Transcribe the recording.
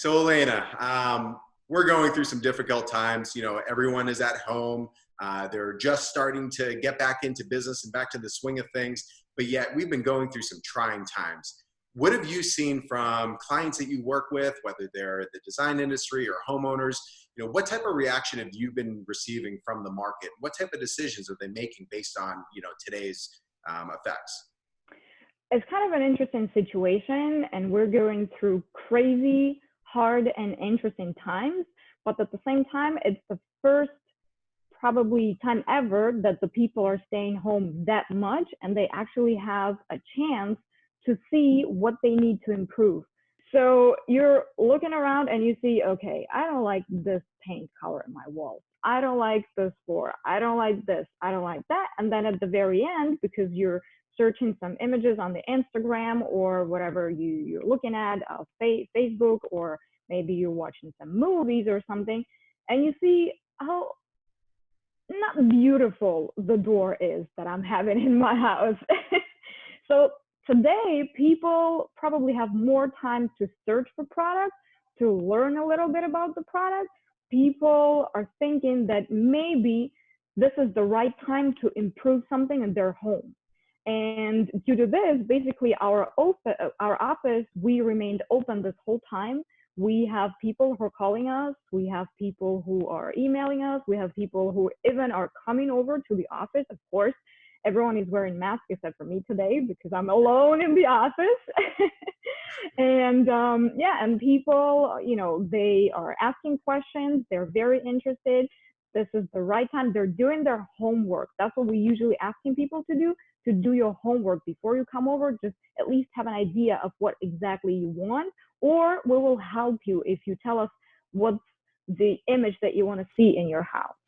So Elena, we're going through some difficult times. You know, everyone is at home. They're just starting to get back into business and back to the swing of things. But yet we've been going through some trying times. What have you seen from clients that you work with, whether they're the design industry or homeowners? You know, what type of reaction have you been receiving from the market? What type of decisions are they making based on, today's effects? It's kind of an interesting situation, and we're going through crazy, hard, and interesting times. But at the same time, it's the first probably time ever that the people are staying home that much, and they actually have a chance to see what they need to improve. So you're looking around and you see, okay, I don't like this paint color in my walls. I don't like this floor. I don't like this. I don't like that. And then at the very end, because you're searching some images on the Instagram or whatever you're looking at, Facebook, or maybe you're watching some movies or something, and you see how not beautiful the door is that I'm having in my house. So today, people probably have more time to search for products, to learn a little bit about the product. People are thinking that maybe this is the right time to improve something in their home. And due to this, basically our office, we remained open this whole time. We have people who are calling us. We have people who are emailing us. We have people who even are coming over to the office. Of course, everyone is wearing masks except for me today because I'm alone in the office. And and people, they are asking questions. They're very interested. This is the right time. They're doing their homework. That's what we usually asking people to do your homework before you come over. Just at least have an idea of what exactly you want, or we will help you if you tell us what's the image that you want to see in your house.